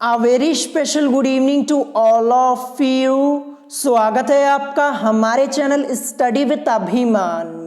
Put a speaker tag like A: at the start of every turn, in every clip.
A: A very special good evening to all of you. स्वागत है आपका हमारे चैनल स्टडी विद अभिमान में।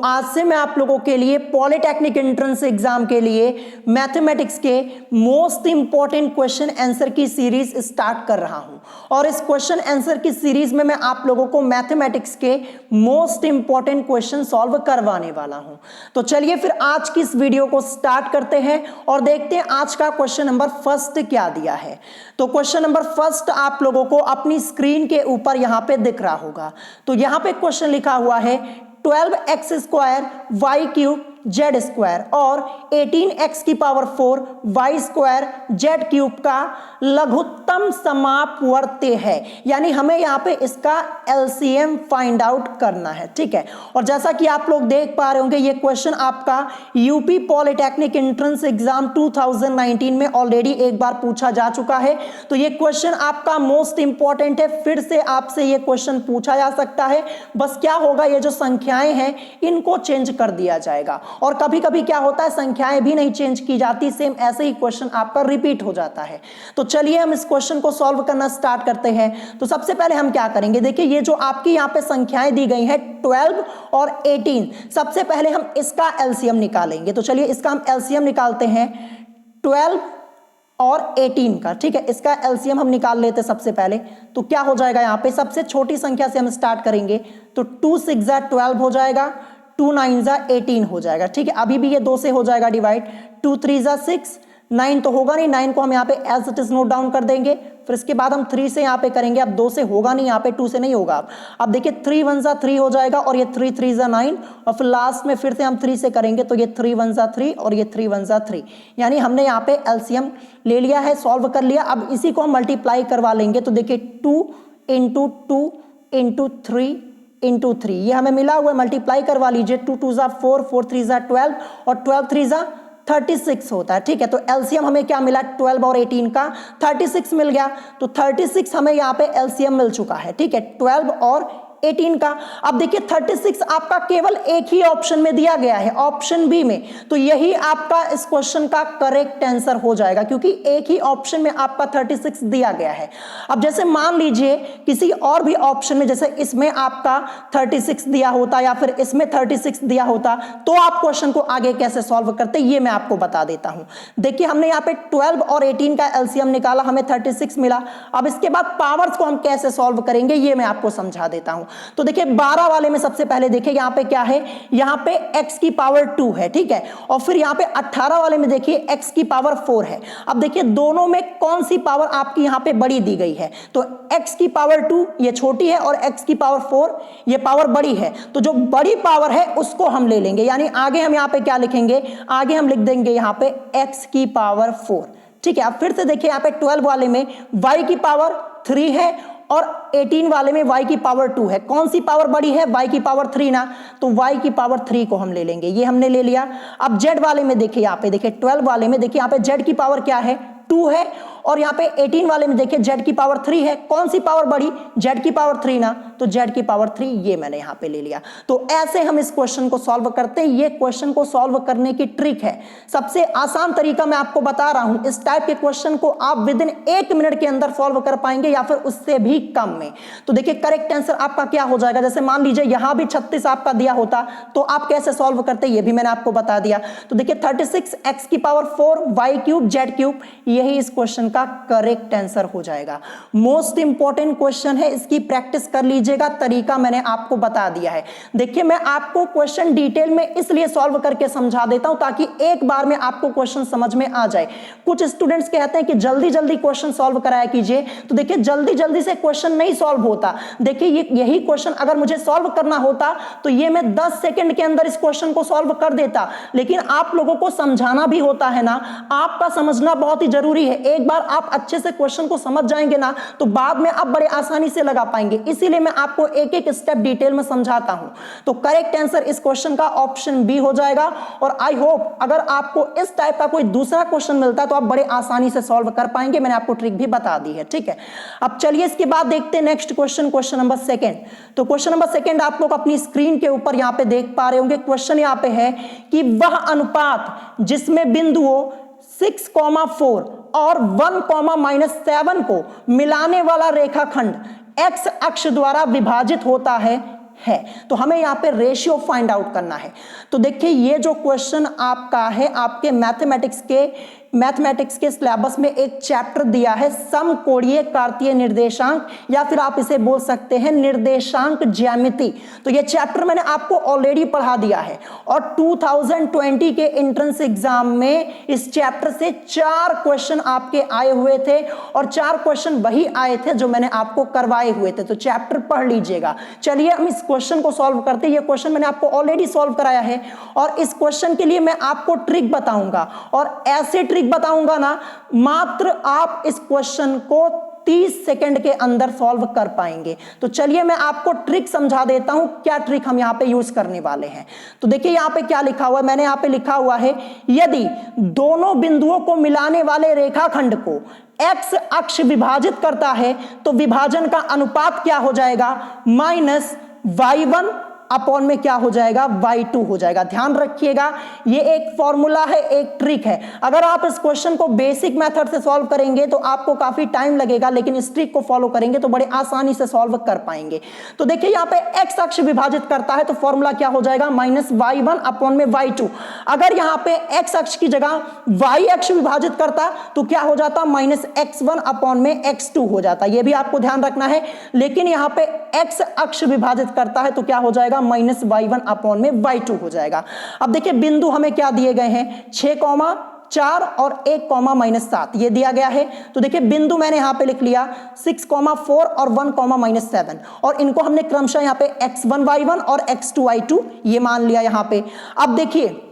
A: आज से मैं आप लोगों के लिए पॉलिटेक्निक एंट्रेंस एग्जाम के लिए मैथमेटिक्स के मोस्ट इंपॉर्टेंट क्वेश्चन आंसर की सीरीज स्टार्ट कर रहा हूं और इस क्वेश्चन आंसर की सीरीज में मैं आप लोगों को मैथमेटिक्स के मोस्ट इंपॉर्टेंट क्वेश्चन सॉल्व करवाने वाला हूं। तो चलिए फिर आज की इस वीडियो को स्टार्ट करते हैं और देखते हैं आज का क्वेश्चन नंबर फर्स्ट क्या दिया है। तो क्वेश्चन नंबर फर्स्ट आप लोगों को अपनी स्क्रीन के ऊपर यहां पे दिख रहा होगा। तो यहां पे क्वेश्चन लिखा हुआ है 12x square y cube z square और 18x की power 4 y square z cube का लघुत्तम समापवर्त्य है। यानी हमें यहाँ पे इसका एलसीएम फाइंड आउट करना है, ठीक है। और जैसा कि आप लोग देख पा रहे होंगे ये क्वेश्चन आपका यूपी पॉलिटेक्निक एंट्रेंस एग्जाम 2019 में ऑलरेडी एक बार पूछा जा चुका है। तो ये क्वेश्चन आपका मोस्ट इंपॉर्टेंट है, फिर से आपसे ये क्वेश्चन पूछा जा सकता है। बस क्या होगा, ये जो संख्याएं हैं इनको चेंज कर दिया जाएगा और कभी कभी क्या होता है संख्याएं भी नहीं चेंज की जाती, सेम ऐसे ही क्वेश्चन आपका रिपीट हो जाता है। तो चलिए हम इस क्वेश्चन को सॉल्व करना स्टार्ट करते हैं। तो सबसे पहले हम क्या करेंगे, देखिए ये जो आपकी यहाँ पे संख्याएं दी गई हैं 12 और 18, सबसे पहले हम इसका एलसीएम निकालेंगे। तो चलिए इसका हम एलसीएम निकालते हैं 12 और 18 का, ठीक है। इसका एलसीएम हम निकाल लेते हैं सबसे पहले। तो क्या हो जाएगा, यहाँ पे सबसे छोटी संख्या से हम स्टार्ट करेंगे। तो 2 6 12 हो जाएगा, 2 9 18 हो जाएगा, ठीक है। अभी भी ये 2 से हो जाएगा डिवाइड, 2 3 6, 9 तो होगा नहीं, 9 को हम यहाँ पे as it is note down कर देंगे। फिर इसके बाद हम 3 से यहाँ पे करेंगे, अब 2 से होगा नहीं, यहाँ पे 2 से नहीं होगा। अब देखिए 3 1 3 हो जाएगा और ये 3 3 9 और फिर लास्ट में फिर से हम 3 से करेंगे तो ये 3 1 3 और ये 3 1 3, यानी हमने यहाँ पे एलसीएम ले लिया है, सॉल्व कर लिया। अब इसी को हम मल्टीप्लाई करवा लेंगे। तो देखिए 2 इंटू 2 इंटू 3 इंटू 3, ये हमें मिला हुआ है, मल्टीप्लाई करवा लीजिए। 2 2 4, 4 3 12 और 12 3 36 होता है, ठीक है। तो एलसीएम हमें क्या मिला, 12 और 18 का 36 मिल गया। तो 36 हमें यहाँ पे एलसीएम मिल चुका है, ठीक है, 12 और 18 का। अब देखिए 36 आपका केवल एक ही ऑप्शन में दिया गया है, ऑप्शन बी में। तो यही आपका इस क्वेश्चन का करेक्ट आंसर हो जाएगा क्योंकि एक ही ऑप्शन में आपका 36 दिया गया है। अब जैसे मान लीजिए किसी और भी ऑप्शन में, जैसे इसमें आपका 36 दिया होता या फिर इसमें 36 दिया होता, तो आप क्वेश्चन को आगे कैसे सॉल्व करते ये मैं आपको बता देता हूं। देखिए हमने यहाँ पे 12 और 18 का एलसीएम निकाला, हमें 36 मिला। अब इसके बाद पावर्स को हम कैसे सॉल्व करेंगे ये मैं आपको समझा देता हूं। तो देखिए 12 वाले में सबसे पहले देखिए यहां पे क्या है, यहां पे x की पावर 2 है, ठीक है। और फिर यहां पे 18 वाले में देखिए x की पावर 4 है। अब देखिए दोनों में कौन सी पावर आपकी यहां पे बड़ी दी गई है, तो x की पावर 2 ये छोटी है और x की पावर 4 ये पावर बड़ी है। तो जो बड़ी पावर है उसको हम ले लेंगे, यानी आगे हम यहां पे क्या लिखेंगे, आगे हम लिख देंगे यहां पे x की पावर 4, ठीक है। अब फिर से देखिए यहां पे 12 वाले में y की पावर 3 है और 18 वाले में y की पावर 2 है। कौन सी पावर बड़ी है, y की पावर 3 ना, तो y की पावर 3 को हम ले लेंगे, ये हमने ले लिया। अब z वाले में देखिए यहाँ पे देखिए 12 वाले में देखिए यहाँ पे z की पावर क्या है, 2 है और यहाँ पे 18 वाले में देखिए z की पावर 3 है। कौन सी पावर बड़ी, z की पावर 3 ना, तो z की पावर 3 ये मैंने यहाँ पे ले लिया। तो ऐसे हम इस क्वेश्चन को सॉल्व करते हैं। ये क्वेश्चन को सॉल्व करने की ट्रिक है, सबसे आसान तरीका मैं आपको बता रहा हूं। इस टाइप के क्वेश्चन को आप विद इन 1 मिनट के अंदर सॉल्व कर पाएंगे या फिर उससे भी कम में। तो देखिए करेक्ट आंसर आपका क्या हो जाएगा, जैसे मान लीजिए यहां भी 36 आपका दिया होता तो आप कैसे सॉल्व करते ये भी मैंने आपको बता दिया। तो देखिए 36 x की power 4 y cube z cube, यही इस क्वेश्चन का करेक्ट आंसर हो जाएगा। मोस्ट इंपॉर्टेंट क्वेश्चन है, इसकी प्रैक्टिस कर लीजिएगा, तरीका मैंने आपको बता दिया है। देखिए मैं आपको क्वेश्चन डिटेल में इसलिए सॉल्व करके समझा देता हूं ताकि एक बार में आपको क्वेश्चन समझ में आ जाए। कुछ स्टूडेंट्स कहते हैं कि जल्दी जल्दी क्वेश्चन सॉल्व कराया कीजिए, तो देखिए जल्दी जल्दी से क्वेश्चन नहीं सॉल्व होता। देखिए यही क्वेश्चन अगर मुझे सॉल्व करना होता तो ये मैं 10 सेकंड के अंदर इस क्वेश्चन को सॉल्व कर देता, लेकिन आप लोगों को समझाना भी होता है ना, आपका समझना बहुत ही जरूरी है। एक बार आप अच्छे से क्वेश्चन को समझ जाएंगे ना तो बाद में आप बड़े आसानी से लगा पाएंगे, इसीलिए मैं आपको एक एक स्टेप डिटेल में समझाता हूं। तो करेक्ट आंसर इस क्वेश्चन का ऑप्शन बी हो जाएगा। और आई होप अगर आपको इस टाइप का कोई दूसरा क्वेश्चन मिलता है तो आप बड़े आसानी से सॉल्व कर पाएंगे, मैंने आपको ट्रिक भी बता दी है, ठीक है। अब चलिए इसके बाद देखते हैं नेक्स्ट क्वेश्चन, क्वेश्चन नंबर 2। तो क्वेश्चन नंबर 2 आप लोग अपनी स्क्रीन के ऊपर यहां पे देख पा रहे होंगे। क्वेश्चन यहां पे है कि वह अनुपात जिसमें बिंदुओं 6,4 और 1,-7 को मिलाने वाला रेखाखंड x अक्ष द्वारा विभाजित होता है तो हमें यहां पे रेशियो फाइंड आउट करना है। तो देखिए ये जो क्वेश्चन आपका है आपके मैथमेटिक्स के सिलेबस में एक चैप्टर दिया है समकोणीय कार्तीय निर्देशांक, या फिर आप इसे बोल सकते हैं निर्देशांक ज्यामिति। तो ये चैप्टर मैंने आपको ऑलरेडी पढ़ा दिया है और 2020 के एंट्रेंस एग्जाम में इस चैप्टर से 4 क्वेश्चन आपके आए हुए थे और 4 क्वेश्चन वही आए थे जो मैंने आपको करवाए हुए थे। तो चैप्टर पढ़ लीजिएगा। चलिए हम इस क्वेश्चन को सॉल्व करते हैं। ये क्वेश्चन मैंने आपको ऑलरेडी सॉल्व कराया है और इस क्वेश्चन के लिए मैं आपको ट्रिक बताऊंगा और ऐसे ट्रिक बताऊंगा ना, मात्र आप इस क्वेश्चन को 30 सेकंड के अंदर सॉल्व कर पाएंगे। तो चलिए मैं आपको ट्रिक समझा देता हूं, क्या ट्रिक हम यहां पे यूज करने वाले हैं। तो देखिए यहां पे क्या लिखा हुआ है, मैंने यहां पे लिखा हुआ है यदि दोनों बिंदुओं को मिलाने वाले रेखाखंड को x अक्ष विभाजित करता है तो विभाजन का अनुपात क्या हो जाएगा, -y1 अपॉन में क्या हो जाएगा, y2 हो जाएगा। ध्यान रखिएगा ये एक फॉर्मूला है, एक ट्रिक है। अगर आप इस क्वेश्चन को बेसिक मेथड से सॉल्व करेंगे तो आपको काफी टाइम लगेगा, लेकिन इस ट्रिक को फॉलो करेंगे तो बड़े आसानी से सॉल्व कर पाएंगे। तो देखिए यहाँ पे x अक्ष विभाजित करता है तो फॉर्मूला क्या हो जाएगा, -y1 अपॉन में y2। अगर यहाँ पे x अक्ष की जगह y अक्ष विभाजित करता तो क्या हो जाता, -x1 अपॉन में x2 हो जाता। ये भी आपको ध्यान रखना है। लेकिन यहाँ पे x अक्ष विभाजित करता है तो क्या हो जाएगा, -y1 अपॉन में y2 हो जाएगा। अब देखिए बिंदु हमें क्या दिए गए हैं, 6,4 और 1,-7 ये दिया गया है। तो देखिए बिंदु मैंने यहां पे लिख लिया 6,4 और 1,-7 और इनको हमने क्रमशः यहां पे x1 y1 और x2 y2 ये मान लिया यहां पे। अब देखिए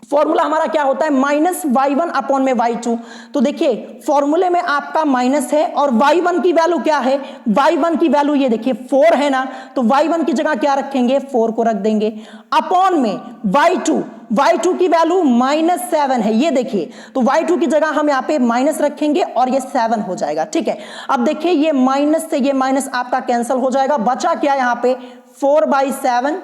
A: फॉर्मूला हमारा क्या होता है, -y1 अपॉन में y2। तो देखिए फॉर्मूले में आपका माइनस है और y1 की वैल्यू क्या है, y1 की वैल्यू ये देखिए 4 है ना, तो y1 की जगह क्या रखेंगे, 4 को रख देंगे अपॉन में y2 की वैल्यू -7 है ये देखिए। तो y2 की जगह हम यहाँ पे माइनस रखेंगे और ये 7 हो जाएगा। ठीक है, अब देखिए ये माइनस से ये माइनस आपका कैंसिल हो जाएगा, बचा क्या यहाँ पे 4/7।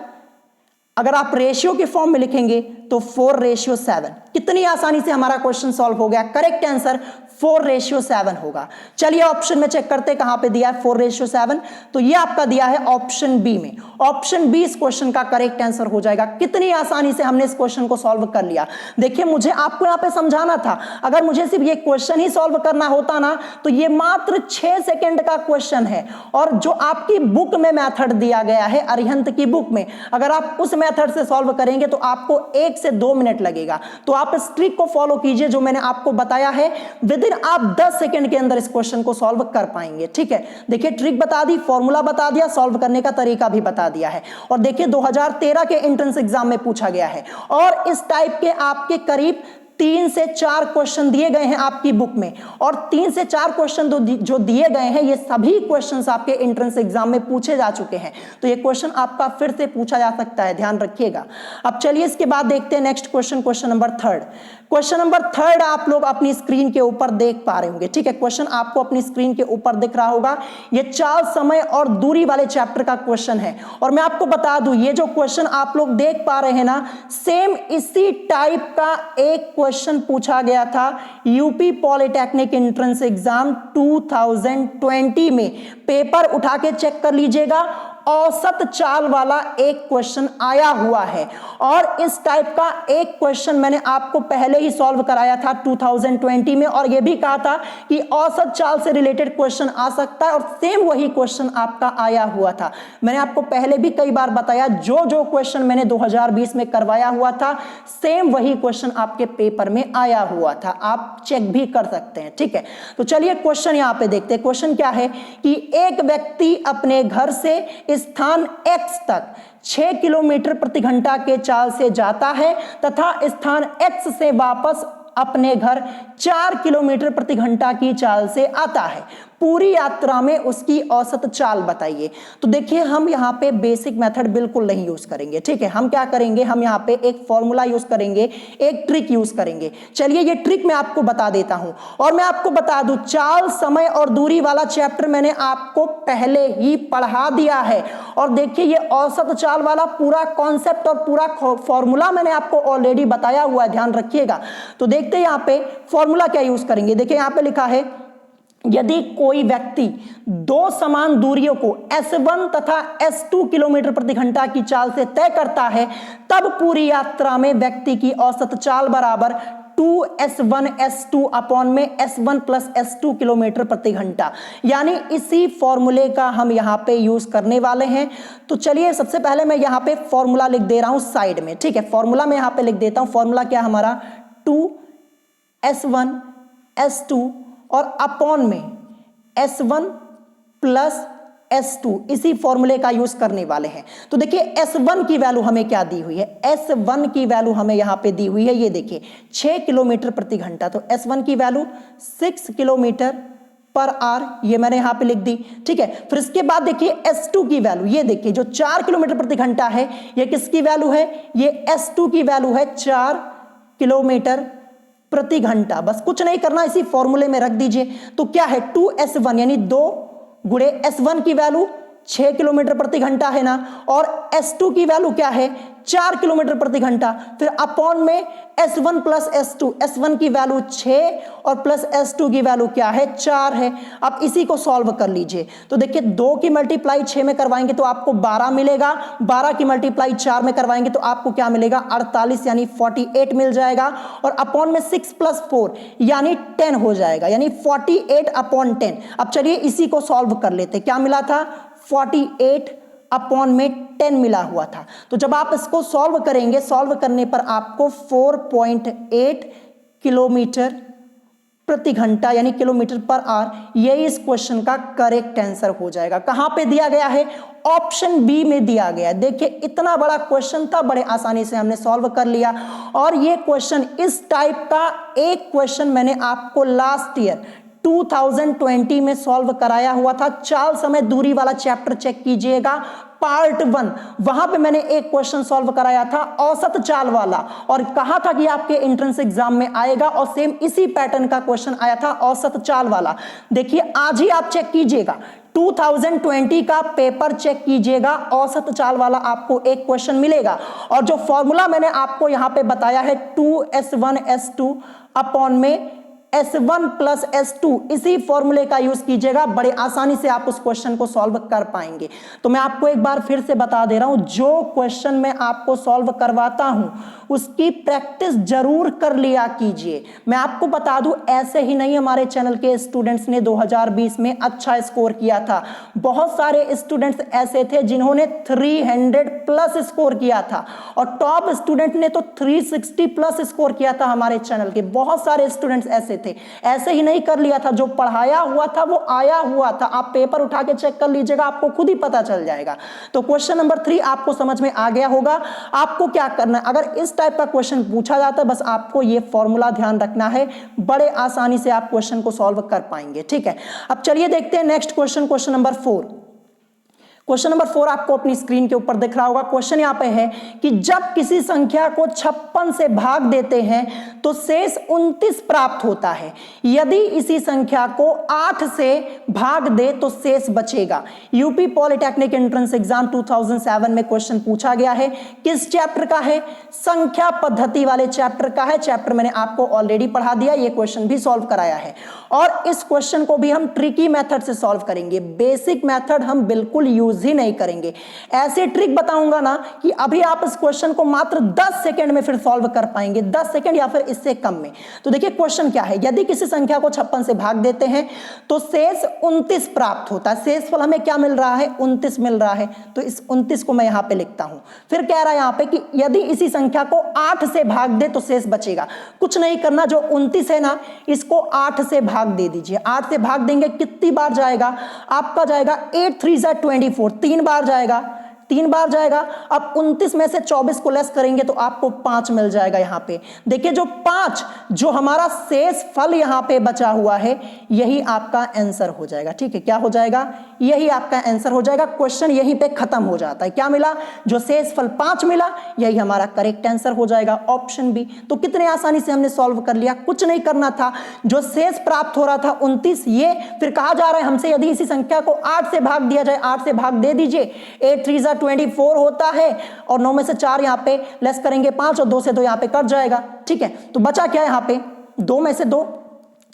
A: अगर आप रेशियो के फॉर्म में लिखेंगे तो 4:7। कितनी आसानी से हमारा क्वेश्चन सॉल्व हो गया। करेक्ट आंसर 4:7 होगा। चलिए ऑप्शन में चेक करते कहां पे दिया है 4:7। तो ये आपका दिया है ऑप्शन बी में। ऑप्शन बी इस क्वेश्चन का करेक्ट आंसर हो जाएगा। कितनी आसानी से हमने इस क्वेश्चन को सॉल्व कर लिया। देखिए मुझे आपको यहां पे समझाना था, अगर मुझे सिर्फ ये क्वेश्चन ही सॉल्व करना होता ना तो ये मात्र 6 सेकंड का क्वेश्चन है और जो आपकी बुक में मेथड दिया गया है अरिहंत की बुक में, अगर आप उस मेथड से सॉल्व करेंगे तो आपको 1 से 2 मिनट लगेगा। तो आप इस ट्रिक को फॉलो कीजिए जो मैंने आपको बताया है, विद इन आप 10 सेकंड के अंदर इस क्वेश्चन को सॉल्व कर पाएंगे। ठीक है, देखिए ट्रिक बता दी, फॉर्मूला बता दिया, सॉल्व करने का तरीका भी बता दिया है। और देखिए 2013 के एंट्रेंस एग्जाम में पूछा गया है और इस टाइप के आपके करीब 3 से 4 क्वेश्चन दिए गए हैं आपकी बुक में और 3 से 4 क्वेश्चन जो दिए गए हैं ये सभी क्वेश्चंस आपके एंट्रेंस एग्जाम में पूछे जा चुके हैं। तो ये क्वेश्चन आपका फिर से पूछा जा सकता है, ध्यान रखिएगा। अब चलिए इसके बाद देखते हैं next question, question number 3। Question number 3 आप लोग अपनी स्क्रीन के ऊपर देख पा रहे होंगे। ठीक है, क्वेश्चन आपको अपनी स्क्रीन के ऊपर दिख रहा होगा। ये चाल, समय और दूरी वाले चैप्टर का क्वेश्चन है और मैं आपको बता दूं ये जो क्वेश्चन आप लोग देख पा रहे हैं ना, सेम इसी टाइप का एक क्वेश्चन पूछा गया था यूपी पॉलिटेक्निक एंट्रेंस एग्जाम 2020 में। पेपर उठा के चेक कर लीजिएगा, औसत चाल वाला एक क्वेश्चन आया हुआ है और इस टाइप का एक क्वेश्चन मैंने आपको पहले ही सॉल्व कराया था 2020 में और यह भी कहा था कि औसत चाल से रिलेटेड क्वेश्चन आ सकता है और सेम वही क्वेश्चन आपका आया हुआ था। मैंने आपको पहले भी कई बार बताया जो क्वेश्चन मैंने 2020 में करवाया हुआ था सेम वही क्वेश्चन आपके पेपर में आया हुआ था, आप चेक भी कर सकते हैं। ठीक है, तो चलिए क्वेश्चन यहां पे देखते हैं। क्वेश्चन क्या है कि एक व्यक्ति अपने घर से स्थान x तक 6 किलोमीटर प्रति घंटा के चाल से जाता है तथा स्थान x से वापस अपने घर 4 किलोमीटर प्रति घंटा की चाल से आता है। पूरी यात्रा में उसकी औसत चाल बताइए। तो देखिए हम यहाँ पे बेसिक मेथड बिल्कुल नहीं यूज करेंगे, ठीक है। हम क्या करेंगे, हम यहाँ पे एक फॉर्मूला यूज करेंगे, एक ट्रिक यूज करेंगे। चलिए ये ट्रिक मैं आपको बता देता हूं। और मैं आपको बता दूं, चाल, समय और दूरी वाला चैप्टर मैंने आपको पहले ही पढ़ा दिया है। और देखिए ये औसत चाल वाला पूरा कॉन्सेप्ट और पूरा फॉर्मूला मैंने आपको ऑलरेडी बताया हुआ है, ध्यान रखिएगा। तो देखते हैं यहाँ पे फॉर्मूला क्या यूज करेंगे। देखिए यहाँ पे लिखा है, यदि कोई व्यक्ति दो समान दूरियों को S1 तथा S2 किलोमीटर प्रति घंटा की चाल से तय करता है, तब पूरी यात्रा में व्यक्ति की औसत चाल बराबर 2S1 S2 अपॉन में S1 प्लस S2 किलोमीटर प्रति घंटा। यानी इसी फॉर्मूले का हम यहां पे यूज करने वाले हैं। तो चलिए सबसे पहले मैं यहां पे फॉर्मूला लिख दे रहा हूं साइड में, ठीक है। फॉर्मूला मैं यहां पे लिख देता हूं। फॉर्मूला क्या हमारा, 2S1 S2 और अपॉन में S1 प्लस S2, इसी फॉर्मूले का यूज करने वाले हैं। तो देखिए S1 की वैल्यू हमें क्या दी हुई है, S1 की वैल्यू हमें यहां पे दी हुई है, ये देखिए 6 किलोमीटर प्रति घंटा। तो S1 की वैल्यू 6 किलोमीटर पर आवर, ये मैंने यहां पे लिख दी, ठीक है। फिर इसके बाद देखिए S2 की वैल्यू, ये देखिए जो 4 किलोमीटर प्रति घंटा है, ये किसकी वैल्यू है, ये S2 की वैल्यू है 4 किलोमीटर प्रति घंटा। बस कुछ नहीं करना, इसी फॉर्मूले में रख दीजिए। तो क्या है, 2S1 यानी 2 गुणे S1 की वैल्यू 6 किलोमीटर प्रति घंटा है ना, और S2 की वैल्यू क्या है, 4 किलोमीटर प्रति घंटा। फिर अपॉन में S1 प्लस S2, S1 की वैल्यू 6 और प्लस S2 की वैल्यू क्या है, 4 है। अब इसी को सॉल्व कर लीजिए। तो देखिए 2 की मल्टीप्लाई 6 में करवाएंगे तो आपको 12 मिलेगा, 12 की मल्टीप्लाई 4 में करवाएंगे तो आपको क्या मिलेगा, 48 यानी 48 मिल जाएगा। और अपॉन में 6 प्लस 4 यानी 10 हो जाएगा, यानी 48 अपॉन 10। अब चलिए इसी को सॉल्व कर लेते। क्या मिला था, 48 अपॉन में 10 मिला हुआ था। तो जब आप इसको सॉल्व करेंगे, सॉल्व करने पर आपको 4.8 किलोमीटर प्रति घंटा यानी किलोमीटर पर आवर, ये इस क्वेश्चन का करेक्ट आंसर हो जाएगा। कहां पे दिया गया है, ऑप्शन बी में दिया गया। देखिए इतना बड़ा क्वेश्चन था, बड़े आसानी से हमने सॉल्व कर लिया। और ये क्वेश्चन, इस टाइप का एक क्वेश्चन मैंने आपको लास्ट ईयर 2020 में सॉल्व कराया हुआ था। चाल, समय, दूरी वाला चैप्टर चेक कीजिएगा, पार्ट 1, वहां पे मैंने एक क्वेश्चन सॉल्व कराया था औसत चाल वाला, और कहा था कि आपके एंट्रेंस एग्जाम में आएगा, और सेम इसी पैटर्न का क्वेश्चन आया था औसत चाल वाला। देखिए आज ही आप चेक कीजिएगा, 2020 का पेपर चेक कीजिएगा, औसत चाल वाला आपको एक क्वेश्चन मिलेगा। और जो फॉर्मूला मैंने आपको यहां पे बताया है 2S1 S2 अपॉन में S1 प्लस S2, इसी फॉर्मूले का यूज कीजिएगा, बड़े आसानी से आप उस क्वेश्चन को सॉल्व कर पाएंगे। तो मैं आपको एक बार फिर से बता दे रहा हूं, जो क्वेश्चन मैं आपको सॉल्व करवाता हूं उसकी प्रैक्टिस जरूर कर लिया कीजिए। मैं आपको बता दूं, ऐसे ही नहीं हमारे चैनल के स्टूडेंट्स ने 2020 में अच्छा स्कोर किया था। बहुत सारे स्टूडेंट्स ऐसे थे जिन्होंने 300 प्लस स्कोर किया था, और टॉप स्टूडेंट ने तो 360 प्लस स्कोर किया था हमारे चैनल के। बहुत सारे स्टूडेंट्स ऐसे थे, ऐसे ही नहीं कर लिया था, जो पढ़ाया हुआ था वो आया हुआ था। आप पेपर उठा के चेक कर लीजिएगा, आपको खुद ही पता चल जाएगा। तो क्वेश्चन नंबर 3 आपको समझ में आ गया होगा। आपको क्या करना है, अगर इस टाइप का क्वेश्चन पूछा जाता है, बस आपको ये फॉर्मूला ध्यान रखना है, बड़े आसानी से आप क्वेश्चन को सॉल्व कर पाएंगे, ठीक है। अब चलिए देखते हैं next question, question number 4। Question number 4 आपको अपनी स्क्रीन के ऊपर दिख रहा होगा। क्वेश्चन यहां पे है कि जब किसी संख्या को 56 से भाग देते हैं तो शेष 29 प्राप्त होता है। यदि इसी संख्या को 8 से भाग दे तो शेष बचेगा। यूपी पॉलिटेक्निक एंट्रेंस एग्जाम 2007 में क्वेश्चन पूछा गया है। किस चैप्टर का है, संख्या पद्धति वाले चैप्टर का है। चैप्टर मैंने आपको ऑलरेडी पढ़ा दिया, ये क्वेश्चन भी सॉल्व कराया है। और इस क्वेश्चन को भी हम ट्रिकी मेथड से सॉल्व करेंगे, बेसिक मेथड हम बिल्कुल यूज ही नहीं करेंगे। ऐसे ट्रिक बताऊंगा ना कि अभी आप इस क्वेश्चन को मात्र 10 सेकंड में फिर सॉल्व कर पाएंगे, 10 सेकंड या फिर इससे कम में। तो देखिए क्वेश्चन क्या है, यदि किसी संख्या को 56 से भाग देते हैं तो शेष 29 प्राप्त होता है। शेषफल हमें क्या मिल रहा है, 29 मिल रहा है। तो इस 29 को मैं यहां पे लिखता हूं। फिर कह रहा है यहां पे कि यदि इसी संख्या को 8 से भाग दे तो शेष बचेगा। कुछ नहीं करना, जो 29 है ना, इसको 8 से भाग दे दीजिए। 8 से भाग देंगे कितनी बार जाएगा, आपका जाएगा 8 3 जा 24, 3 बार जाएगा। 3 बार जाएगा। अब 29 में से 24 को लेस करेंगे तो आपको 5 मिल जाएगा। यहाँ पे देखिए जो 5 जो हमारा शेष फल यहाँ पे बचा हुआ है यही आपका आंसर हो जाएगा। ठीक है, क्या हो जाएगा, यही आपका आंसर हो जाएगा। क्वेश्चन यहीं पे खत्म हो जाता है। क्या मिला, जो शेष फल 5 मिला, यही हमारा करेक्ट आंसर हो जाएगा, ऑप्शन बी। तो कितने आसानी से हमने सॉल्व कर लिया, कुछ नहीं करना था। जो शेष प्राप्त हो रहा था 29, ये फिर कहा जा रहा है हमसे यदि इसी संख्या को 8 से भाग दिया जाए, 8 से भाग दे दीजिए, 8 3 जा 24 होता है और 9 में से 4 यहाँ पे लेस करेंगे 5 और 2 से 2 यहाँ पे कट जाएगा। ठीक है, तो बचा क्या यहाँ पे, 2 में से 2,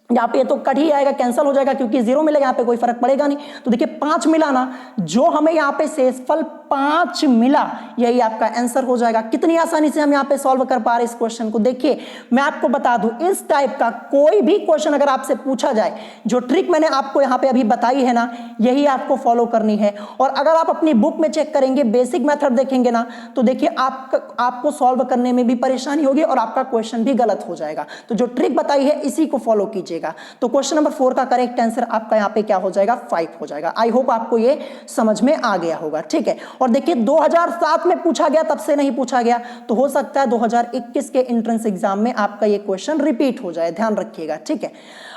A: यहाँ पे तो कट ही आएगा, कैंसिल हो जाएगा क्योंकि 0 मिलेगा, यहाँ पे कोई फर्क पड़ेगा नहीं। तो देखिए 5 मिला ना, जो हमें यहाँ पे शेषफल 5 मिला यही आपका आंसर हो जाएगा। कितनी आसानी से हम यहाँ पे सॉल्व कर पा रहे इस क्वेश्चन को। देखिए मैं आपको बता दूं, इस टाइप का कोई भी क्वेश्चन अगर आपसे पूछा जाए, जो ट्रिक मैंने आपको यहाँ पे अभी बताई है ना, यही आपको फॉलो करनी है। और अगर आप अपनी बुक में चेक करेंगे, बेसिक मेथड देखेंगे ना, तो देखिए आपको सॉल्व करने में भी परेशानी होगी और आपका क्वेश्चन भी गलत हो जाएगा। तो जो ट्रिक बताई है इसी को फॉलो कीजिए। तो क्वेश्चन नंबर 4 का करेक्ट आंसर आपका यहाँ पे क्या हो जाएगा, 5 हो जाएगा। आई होप आपको ये समझ में आ गया होगा। ठीक है, और देखिए 2007 में पूछा गया, तब से नहीं पूछा गया, तो हो सकता है 2021 के एंट्रेंस एग्जाम में आपका ये क्वेश्चन रिपीट हो जाए, ध्यान रखिएगा। ठीक है,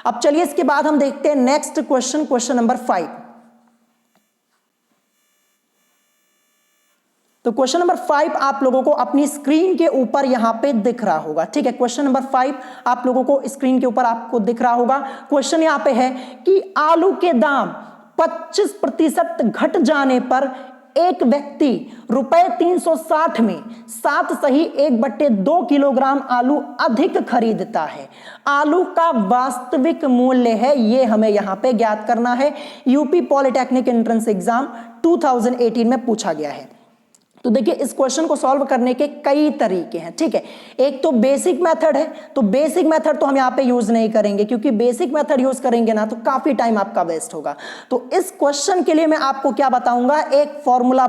A: अब चलिए इसके बाद हम देखते हैं नेक्स्ट क्वेश्चन, क्वेश्चन नंबर 5। तो क्वेश्चन नंबर 5 आप लोगों को अपनी स्क्रीन के ऊपर यहां पे दिख रहा होगा। ठीक है, क्वेश्चन नंबर 5 आप लोगों को स्क्रीन के ऊपर आपको दिख रहा होगा। क्वेश्चन यहां पे है कि आलू के दाम 25% घट जाने पर एक व्यक्ति ₹360 में 7 सही 1/2 किलोग्राम आलू अधिक खरीदता है। आलू का वास्तविक मूल्य है, ये हमें यहां पे ज्ञात करना है। यूपी पॉलिटेक्निक एंट्रेंस एग्जाम 2018 में पूछा गया है। तो देखिए इस क्वेश्चन को सॉल्व करने के कई तरीके हैं। ठीक है, एक तो बेसिक मेथड है, तो बेसिक मेथड तो हम यहाँ पे यूज नहीं करेंगे, क्योंकि बेसिक मेथड यूज करेंगे ना तो काफी टाइम आपका वेस्ट होगा। तो इस क्वेश्चन के लिए मैं आपको क्या बताऊंगा, एक फॉर्मूला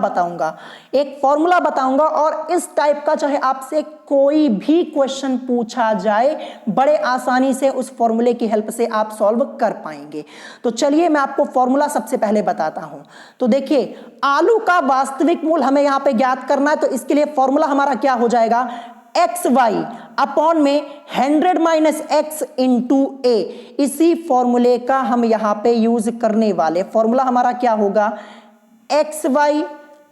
A: बताऊंगा और इस टाइप का चाहे आपसे कोई भी क्वेश्चन पूछा जाए, बड़े आसानी से उस फॉर्मूले की हेल्प से आप सॉल्व कर पाएंगे। तो चलिए मैं आपको फॉर्मूला सबसे पहले बताता हूं। तो देखिए आलू का वास्तविक मूल्य हमें यहां पे ज्ञात करना है, तो इसके लिए फॉर्मूला हमारा क्या हो जाएगा, XY अपॉन में 100 माइनस x इंटू a। इसी फॉर्मूले का हम यहां पे यूज करने वाले। फॉर्मूला हमारा क्या होगा, XY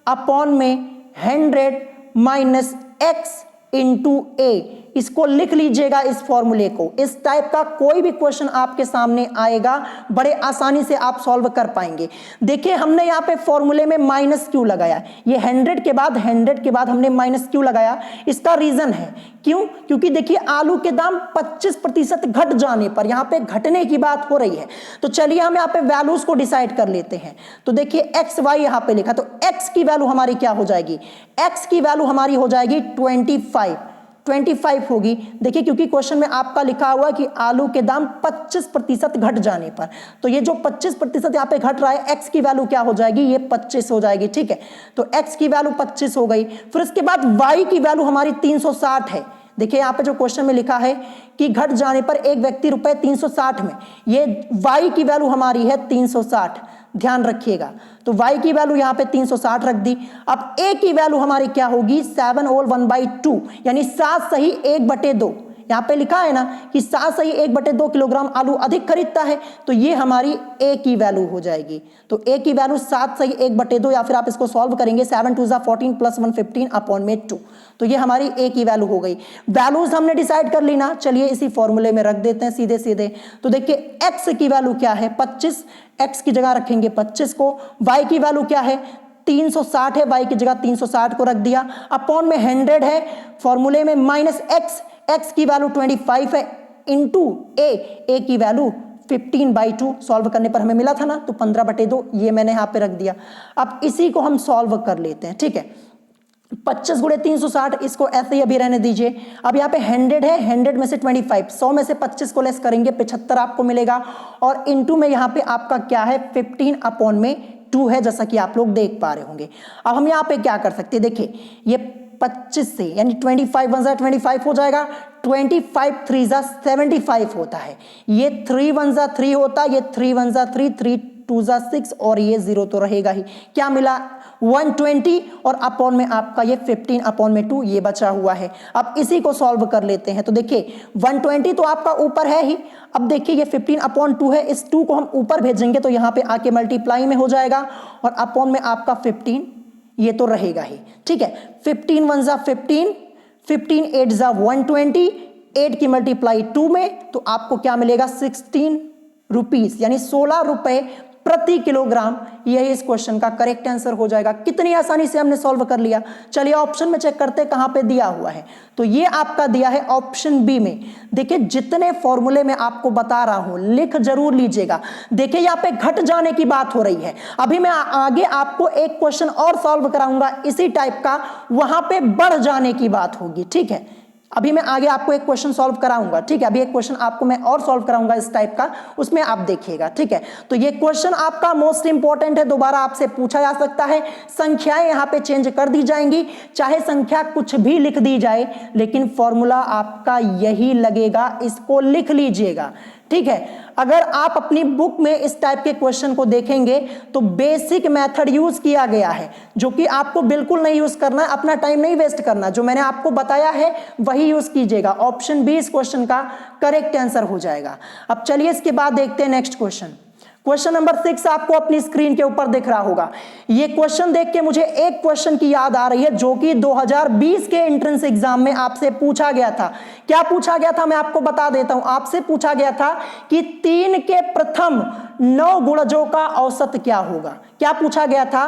A: अपॉन में 100 माइनस x इंटू a। इसको लिख लीजिएगा, इस फॉर्मूले को। इस टाइप का कोई भी क्वेश्चन आपके सामने आएगा, बड़े आसानी से आप सॉल्व कर पाएंगे। देखिए हमने यहाँ पे फॉर्मूले में माइनस क्यों लगाया, ये 100 के बाद हमने माइनस क्यों लगाया, इसका रीजन है। क्यों, क्योंकि देखिए आलू के दाम 25% घट जाने पर, यहाँ पे घटने की बात हो रही है। तो चलिए हम यहाँ पे वैल्यूज को डिसाइड कर लेते हैं। तो देखिए XY यहाँ पे लिखा, तो x की वैल्यू हमारी क्या हो जाएगी, x की वैल्यू हमारी हो जाएगी 25 होगी। देखिए क्योंकि क्वेश्चन में आपका लिखा हुआ कि आलू के दाम 25% घट जाने पर, तो ये जो 25% यहाँ पे घट रहा है, x की वैल्यू क्या हो जाएगी, ये 25 हो जाएगी। ठीक है, तो x की वैल्यू 25 हो गई। फिर इसके बाद y की वैल्यू हमारी 360 है। देखिए यहाँ पे जो क्वेश्चन में लिखा है कि घट जाने पर एक व्यक्ति ₹360 में, ये y की वैल्यू हमारी है 360, ध्यान रखिएगा। तो y की वैल्यू यहाँ पे 360 रख दी। अब a की वैल्यू हमारी क्या होगी, 7 होल 1/2, यानी 7 सही 1/2। यहाँ पे लिखा है ना कि 7 सही 1/2 किलोग्राम आलू अधिक खरीदता है, तो ये हमारी a की वैल्यू हो जाएगी। तो a की वैल्यू 7 सही 1/2, या फिर आप इसको सॉल्व करेंगे 7 2 14 प्लस 1 15 अपॉन में 2, तो ये हमारी a की वैल्यू हो गई। वैल्यूज हमने डिसाइड कर ली ना, चलिए इसी फॉर्मूले में रख देते हैं सीधे सीधे। तो देखिए x की वैल्यू क्या है, 25, x की जगह रखेंगे 25 को। y की वैल्यू क्या है, 360 है, y की जगह 360 को रख दिया, अपॉन में 100 है, फॉर्मूले में माइनस x की वैल्यू 25 है, इंटू a की वैल्यू 15/2। सॉल्व करने पर हमें मिला था ना, तो 15/2 ये मैंने यहाँ पे रख दिया। अब इसी को हम सॉल्व कर लेते हैं। ठीक है, 25 गुणे 360, इसको ऐसे ही अभी रहने दीजिए। अब यहाँ पे 100 है, 100 में से 25, 100 में से 25 को लेस करेंगे 75 आपको मिलेगा, और इंटू में यहाँ पे आपका क्या है 15 अपॉन में 2 है, जैसा कि आप लोग देख पा रहे होंगे। अब हम यहाँ पे क्या कर सकते हैं, देखिए ये 25 से यानी 25 1 25 हो जाएगा, 25 3 75 होता है, ये 3 1 3 होता है, ये 3 1 3 3 2 जा 6 और ये 0 तो रहेगा ही। क्या मिला 120 और अपॉन में आपका ये 15 अपॉन में 2 ये बचा हुआ है। अब इसी को सॉल्व कर लेते हैं। तो देखिए 120 तो आपका ऊपर है ही। अब देखिए ये 15 अपॉन 2 है, इस 2 को हम ऊपर भेजेंगे तो यहाँ पे आके मल्टीप्लाई में हो जाएगा और अपॉन में आपका 15 ये तो रहेगा ही। ठीक है, 15 1 जा 15, 15 8 जा 120, 8 की मल्टीप्लाई 2 में तो आपको क्या मिलेगा 16 रुपीस यानी 16 रुपए प्रति किलोग्राम। यही इस क्वेश्चन का करेक्ट आंसर हो जाएगा। कितनी आसानी से हमने सॉल्व कर लिया। चलिए ऑप्शन में चेक करते हैं कहां पे दिया हुआ है। तो ये आपका दिया है ऑप्शन बी में। देखिए जितने फॉर्मूले में आपको बता रहा हूं लिख जरूर लीजिएगा। देखिए यहाँ पे घट जाने की बात हो रही है। अभी मैं आगे आपको एक क्वेश्चन और सॉल्व कराऊंगा इसी टाइप का, वहां पे बढ़ जाने की बात होगी। ठीक है, अभी मैं आगे आपको एक क्वेश्चन सॉल्व कराऊंगा। ठीक है, अभी एक क्वेश्चन आपको मैं और सॉल्व कराऊंगा इस टाइप का, उसमें आप देखिएगा। ठीक है, तो ये क्वेश्चन आपका मोस्ट इंपॉर्टेंट है, दोबारा आपसे पूछा जा सकता है। संख्याएं यहां पे चेंज कर दी जाएंगी, चाहे संख्या कुछ भी लिख दी जाए लेकिन फॉर्मूला आपका यही लगेगा, इसको लिख लीजिएगा। ठीक है, अगर आप अपनी बुक में इस टाइप के क्वेश्चन को देखेंगे तो बेसिक मेथड यूज किया गया है, जो कि आपको बिल्कुल नहीं यूज करना है, अपना टाइम नहीं वेस्ट करना। जो मैंने आपको बताया है वही यूज कीजिएगा। ऑप्शन बी इस क्वेश्चन का करेक्ट आंसर हो जाएगा। अब चलिए इसके बाद देखते हैं नेक्स्ट क्वेश्चन। क्वेश्चन नंबर 6 आपको अपनी स्क्रीन के ऊपर दिख रहा होगा। ये क्वेश्चन देख के मुझे एक क्वेश्चन की याद आ रही है जो कि 2020 के एंट्रेंस एग्जाम में आपसे पूछा गया था। क्या पूछा गया था मैं आपको बता देता हूं। आपसे पूछा गया था कि 3 के प्रथम 9 गुणजों का औसत क्या होगा। क्या पूछा गया था,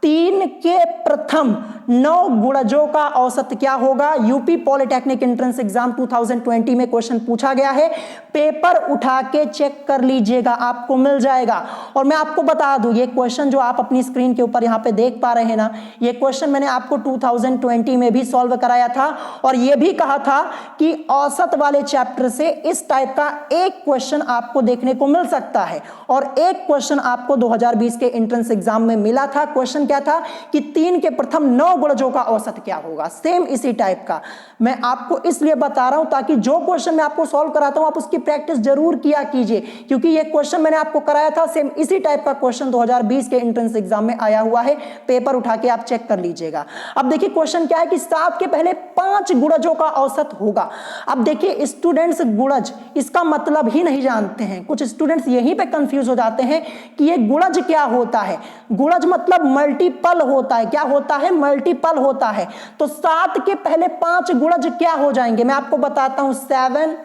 A: 3 के प्रथम 9 गुणजों का औसत क्या होगा। यूपी पॉलिटेक्निक एंट्रेंस एग्जाम 2020 में क्वेश्चन पूछा गया है। पेपर उठा के चेक कर लीजिएगा, आपको मिल जाएगा। और मैं आपको बता दूं ये क्वेश्चन जो आप अपनी स्क्रीन के ऊपर यहां पे देख पा रहे हैं ना, ये क्वेश्चन मैंने आपको 2020 में भी सॉल्व कराया था और ये भी कहा था कि औसत वाले चैप्टर से इस टाइप का एक क्वेश्चन आपको देखने को मिल सकता है। और एक क्वेश्चन आपको 2020 के एंट्रेंस एग्जाम में मिला था। क्वेश्चन क्या था कि 3 के प्रथम 9 गुणजों का औसत क्या होगा। सेम इसी टाइप का मैं आपको इसलिए बता रहा हूं ताकि जो क्वेश्चन मैं आपको सॉल्व कराता हूं आप उसकी प्रैक्टिस जरूर किया कीजिए, क्योंकि ये क्वेश्चन मैंने आपको कराया था। सेम इसी टाइप का क्वेश्चन 2020 के एंट्रेंस एग्जाम में आया हुआ है। पेपर उठा के आप चेक कर लीजिएगा। अब देखिए क्वेश्चन क्या है कि 7 के पहले 5 गुणजों का औसत होगा। अब देखिए स्टूडेंट्स गुणज इसका मतलब ही नहीं जानते हैं। कुछ स्टूडेंट्स यहीं पे कंफ्यूज हो जाते हैं कि ये गुणज क्या होता है। गुणज मतलब मल्टीपल होता है। क्या होता है, मल्टीपल होता है। तो 7 के पहले 5 गुणज क्या हो जाएंगे मैं आपको बताता हूं। 7,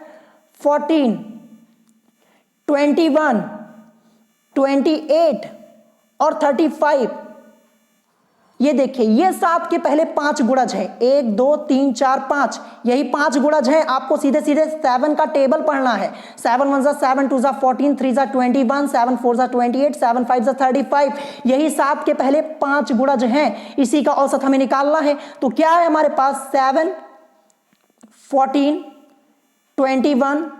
A: 14, 21, 28 और 35। ये देखिए ये 7 के पहले 5 गुणज है। 1 2 3 4 5, यही 5 गुणज है। आपको सीधे सीधे 7 का टेबल पढ़ना है। 7 1 जा 7, 2 जा 14, 3 जा 21, 7 4 जा 28, 7 5 जा 35। यही 7 के पहले 5 गुणज हैं, इसी का औसत हमें निकालना है। तो क्या है हमारे पास 7, 14, 21,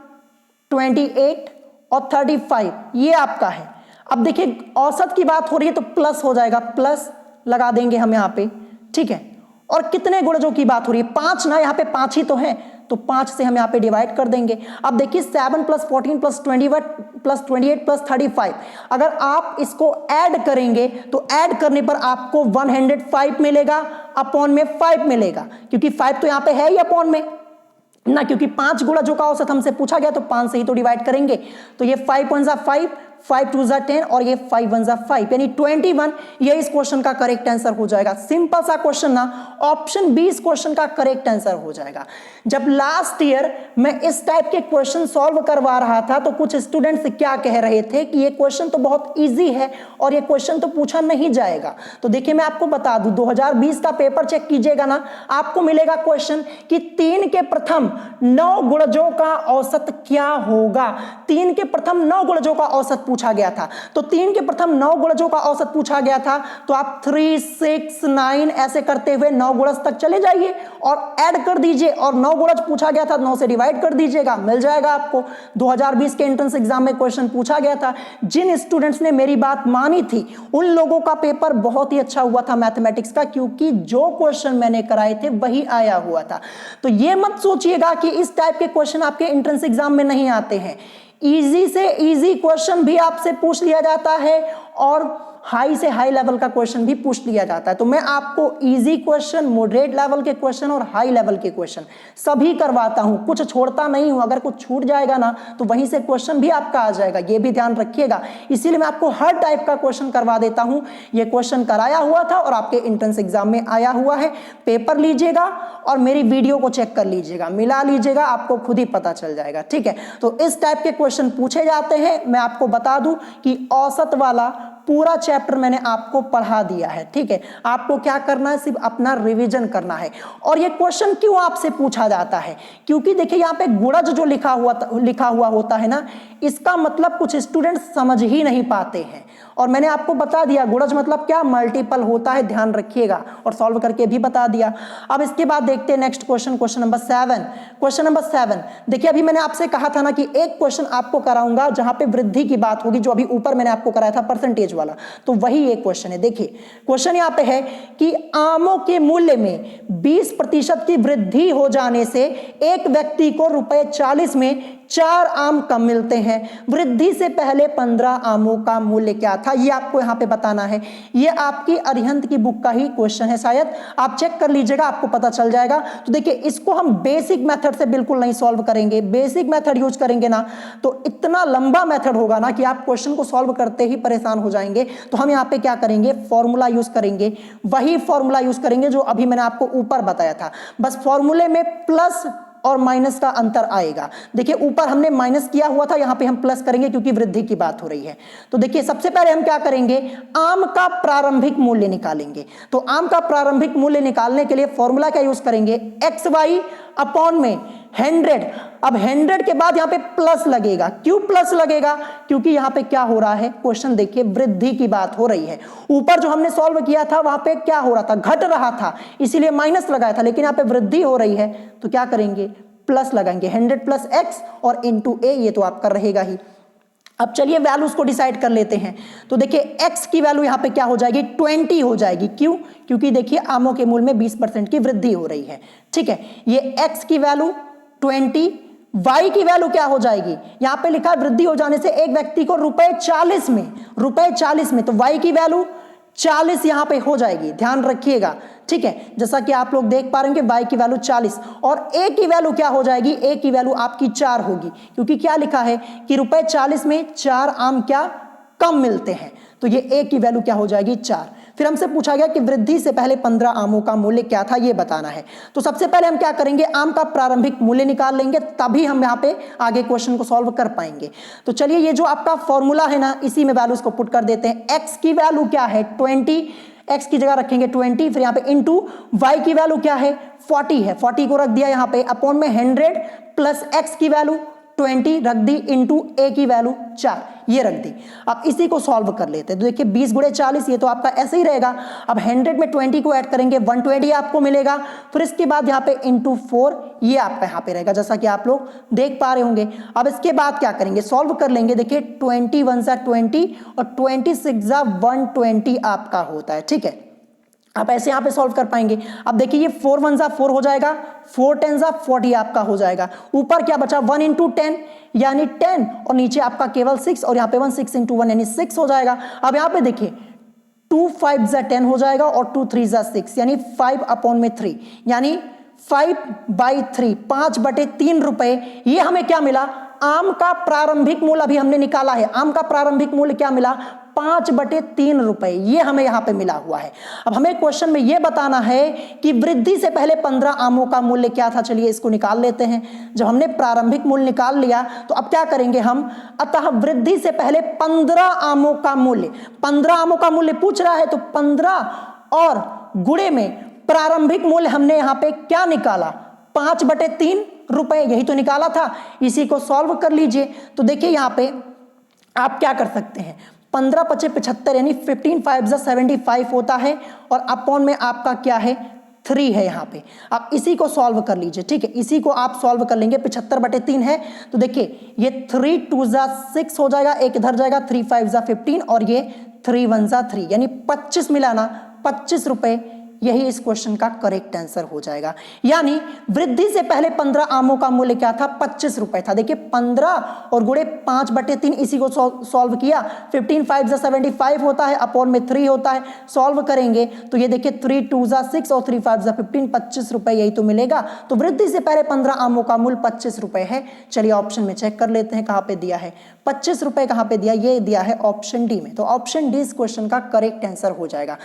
A: 28 और 35 ये आपका है। अब देखिए औसत की बात हो रही है तो प्लस हो जाएगा, प्लस लगा देंगे हम यहां पे। ठीक है, और कितने गुणजों की बात हो रही है, 5 ना, यहां पे 5 ही तो है तो 5 से हम यहां पे डिवाइड कर देंगे। अब देखिए 7 + 14 + 21 + 28 + 35, अगर आप इसको ऐड करेंगे तो ऐड करने पर आपको 105 मिलेगा, अपॉन में 5 मिलेगा, क्योंकि 5 तो यहां पे है ही अपॉन में ना, क्योंकि 5 गुणजों का औसत हमसे पूछा गया तो 5 से ही तो डिवाइड करेंगे। तो ये 5 1 जा 5, 5 2 जा 10 और ये 5 1 जा 5 यानी 21। ये इस क्वेश्चन का करेक्ट आंसर हो जाएगा। सिंपल सा क्वेश्चन ना, ऑप्शन बी इस क्वेश्चन का करेक्ट आंसर हो जाएगा। जब लास्ट ईयर मैं इस टाइप के क्वेश्चन सॉल्व करवा रहा था तो कुछ स्टूडेंट्स क्या कह रहे थे कि ये क्वेश्चन तो बहुत ईजी है और ये क्वेश्चन तो पूछा नहीं जाएगा। तो देखिए मैं आपको बता दूं 2020 का पेपर चेक कीजिएगा ना, आपको मिलेगा क्वेश्चन कि 3 के प्रथम 9 गुणजों का औसत क्या होगा। 3 के प्रथम 9 गुणजों का औसत पूछा गया था। तो 3 के प्रथम 9 गुणजों का औसत पूछा गया था तो आप 3 6 9 ऐसे करते हुए 9 गुणज तक चले जाइए और ऐड कर दीजिए, और 9 गुणज पूछा गया था 9 से डिवाइड कर दीजिएगा, मिल जाएगा आपको। 2020 के एंट्रेंस एग्जाम में क्वेश्चन पूछा गया था। जिन स्टूडेंट्स ने मेरी बात मानी थी उन लोगों का पेपर बहुत ही अच्छा हुआ था मैथमेटिक्स का, क्योंकि जो क्वेश्चन मैंने कराए थे वही आया हुआ था। तो ये मत सोचिएगा कि इस टाइप के क्वेश्चन आपके एंट्रेंस एग्जाम में नहीं आते हैं। इजी से इजी क्वेश्चन भी आपसे पूछ लिया जाता है और हाई से हाई लेवल का क्वेश्चन भी पूछ लिया जाता है। तो मैं आपको इजी क्वेश्चन, मॉडरेट लेवल के क्वेश्चन और हाई लेवल के क्वेश्चन सभी करवाता हूं, कुछ छोड़ता नहीं हूं। अगर कुछ छूट जाएगा ना तो वहीं से क्वेश्चन भी आपका आ जाएगा, ये भी ध्यान रखिएगा। इसीलिए मैं आपको हर टाइप का क्वेश्चन करवा देता हूं। ये क्वेश्चन कराया हुआ था और आपके एंट्रेंस एग्जाम में आया हुआ है। पेपर लीजिएगा और मेरी वीडियो को चेक कर लीजिएगा, मिला लीजिएगा, आपको खुद ही पता चल जाएगा, ठीक है। तो इस टाइप के क्वेश्चन पूछे जाते हैं। मैं आपको बता दूं कि औसत वाला पूरा चैप्टर मैंने आपको पढ़ा दिया है, ठीक है। आपको क्या करना है, सिर्फ अपना रिवीजन करना है। और ये क्वेश्चन क्यों आपसे पूछा जाता है, क्योंकि देखिए यहाँ पे गुणज जो लिखा हुआ होता है ना, इसका मतलब कुछ स्टूडेंट समझ ही नहीं पाते हैं। और मैंने आपको बता दिया गुणज मतलब क्या, मल्टीपल होता है, ध्यान रखिएगा, और सॉल्व करके भी बता दिया। अब इसके बाद देखते हैं next question, question number 7। Question number 7 देखिए, अभी मैंने आपसे कहा था ना कि एक क्वेश्चन आपको कराऊंगा जहां पे वृद्धि की बात होगी, जो अभी ऊपर मैंने आपको कराया था परसेंटेज वाला, तो वही एक क्वेश्चन है। देखिए क्वेश्चन यहाँ पे है कि आमों के मूल्य में 20% की वृद्धि हो जाने से एक व्यक्ति को ₹40 में 4 आम कम मिलते हैं। वृद्धि से पहले 15 आमों का मूल्य क्या था, ये आपको यहाँ पे बताना है। ये आपकी अरिहंत की बुक का ही क्वेश्चन है, शायद आप चेक कर लीजिएगा, आपको पता चल जाएगा। तो देखिए इसको हम बेसिक मेथड से बिल्कुल नहीं सॉल्व करेंगे। बेसिक मेथड यूज करेंगे ना तो इतना लंबा मेथड होगा ना कि आप क्वेश्चन को सॉल्व करते ही परेशान हो जाएंगे। तो हम यहाँ पे क्या करेंगे, फॉर्मूला यूज करेंगे, वही फॉर्मूला यूज करेंगे जो अभी मैंने आपको ऊपर बताया था। बस फॉर्मूले में प्लस और माइनस का अंतर आएगा। देखिए ऊपर हमने माइनस किया हुआ था, यहां पे हम प्लस करेंगे क्योंकि वृद्धि की बात हो रही है। तो देखिए सबसे पहले हम क्या करेंगे, आम का प्रारंभिक मूल्य निकालेंगे। तो आम का प्रारंभिक मूल्य निकालने के लिए फॉर्मूला क्या यूज करेंगे, XY अपॉन में 100। अब 100 के बाद यहां पे प्लस लगेगा। क्यों प्लस लगेगा, क्योंकि यहां पे क्या हो रहा है, क्वेश्चन देखिए वृद्धि की बात हो रही है। ऊपर जो हमने सॉल्व किया था वहां पे क्या हो रहा था, घट रहा था, इसीलिए माइनस लगाया था, लेकिन यहां पे वृद्धि हो रही है तो क्या करेंगे, प्लस लगाएंगे। 100 प्लस x और इंटू a, ये तो आपका रहेगा ही। अब चलिए वैल्यूज को डिसाइड कर लेते हैं। तो देखिए x की वैल्यू यहां पे क्या हो जाएगी, 20 हो जाएगी। क्यों, क्योंकि देखिए आमों के मूल्य में 20% की वृद्धि हो रही है, ठीक है। ये x की वैल्यू 20, y की वैल्यू क्या हो जाएगी, यहां पे लिखा है वृद्धि हो जाने से एक व्यक्ति को ₹40 में, तो y की वैल्यू 40 यहां पे हो जाएगी, ध्यान रखिएगा, ठीक है। जैसा कि आप लोग देख पा रहे हैं y की वैल्यू 40 और a की वैल्यू क्या हो जाएगी, a की वैल्यू आपकी 4 होगी, क्योंकि क्या लिखा है कि ₹40 में 4 आम क्या कम मिलते हैं। तो ये a की वैल्यू क्या हो जाएगी, 4। फिर हमसे पूछा गया कि वृद्धि से पहले 15 आमों का मूल्य क्या था, ये बताना है। तो सबसे पहले हम क्या करेंगे, आम का प्रारंभिक मूल्य निकाल लेंगे, तभी हम यहाँ पे आगे क्वेश्चन को सॉल्व कर पाएंगे। तो चलिए ये जो आपका फॉर्मूला है ना, इसी में वैल्यूज को पुट कर देते हैं। x की वैल्यू क्या है 20, x की जगह रखेंगे 20, फिर यहाँ पे इंटू y की वैल्यू क्या है 40 है, 40 को रख दिया यहाँ पे, अपॉन में 100 प्लस x की वैल्यू 20 रख दी, इंटू a की वैल्यू 4 ये रख दी। अब इसी को सॉल्व कर लेते हैं। तो देखिए 20 गुणे 40, ये तो आपका ऐसे ही रहेगा। अब 100 में 20 को ऐड करेंगे, 120 आपको मिलेगा। फिर इसके बाद यहाँ पे इंटू 4, ये आपका यहाँ पे रहेगा, जैसा कि आप लोग देख पा रहे होंगे। अब इसके बाद क्या करेंगे, सॉल्व कर लेंगे। देखिए 21 सा 20 और 26 सा 120 आपका होता है, ठीक है। आप ऐसे यहाँ पे सॉल्व कर पाएंगे। अब देखिए ये 4 1 सा 4 हो जाएगा, 4 10 सा 40 आपका हो जाएगा। ऊपर क्या बचा 1 इंटू 10 यानी 10, और नीचे आपका केवल 6, और यहाँ पे 1 6 इंटू 1 यानी 6 हो जाएगा। अब यहाँ पे देखिए 2 5 सा 10 हो जाएगा और 2 3 सा 6 यानी 5 अपॉन में 3 यानी 5/3, 5/3 रुपए। ये हमें क्या मिला, आम का प्रारंभिक मूल्य अभी हमने निकाला है। आम का प्रारंभिक मूल्य क्या मिला, 5/3 रुपए, ये हमें यहां पे मिला हुआ है। अब हमें क्वेश्चन में ये बताना है कि वृद्धि से पहले 15 आमों का मूल्य क्या था। चलिए इसको निकाल लेते हैं। जब हमने प्रारंभिक मूल्य निकाल लिया तो अब क्या करेंगे हम, अतः वृद्धि से पहले 15 आमों का मूल्य, 15 आमों का मूल्य पूछ रहा है, तो 15 और गुणे में प्रारंभिक मूल्य हमने यहां पे क्या निकाला, 5/3 रुपए, यही तो निकाला था। इसी को सॉल्व कर लीजिए। तो देखिए यहां पे आप क्या कर सकते हैं, 15 5 75 यानी 15 5 75 होता है, और अपॉन में आपका क्या है 3 है यहाँ पे। आप इसी को सॉल्व कर लीजिए, ठीक है। इसी को आप सॉल्व कर लेंगे, 75/3 है, तो देखिए ये 3 2 6 हो जाएगा, एक इधर जाएगा, 3 5 15 और ये 3 1 3 यानी 25 मिला ना, 25 रुपए यही इस क्वेश्चन का करेक्ट आंसर हो जाएगा। यानी वृद्धि से पहले 15 आमों का मूल्य क्या था, 25 रुपए था। देखिए 15 और गुणे 5/3, इसी को सॉल्व किया, 15 5 जा 75 होता है, अपॉन में 3 होता है, सॉल्व करेंगे तो ये देखिए 3 2 जा 6 और 3 5 जा 15, 25 रुपए यही तो मिलेगा। तो वृद्धि से पहले 15 आमों का मूल्य 25 रुपए है। चलिए ऑप्शन में चेक कर लेते हैं कहां पे दिया है 25 रुपए, कहां पे दिया, ये दिया है ऑप्शन डी में। तो ऑप्शन डी इस क्वेश्चन का करेक्ट आंसर हो जाएगा।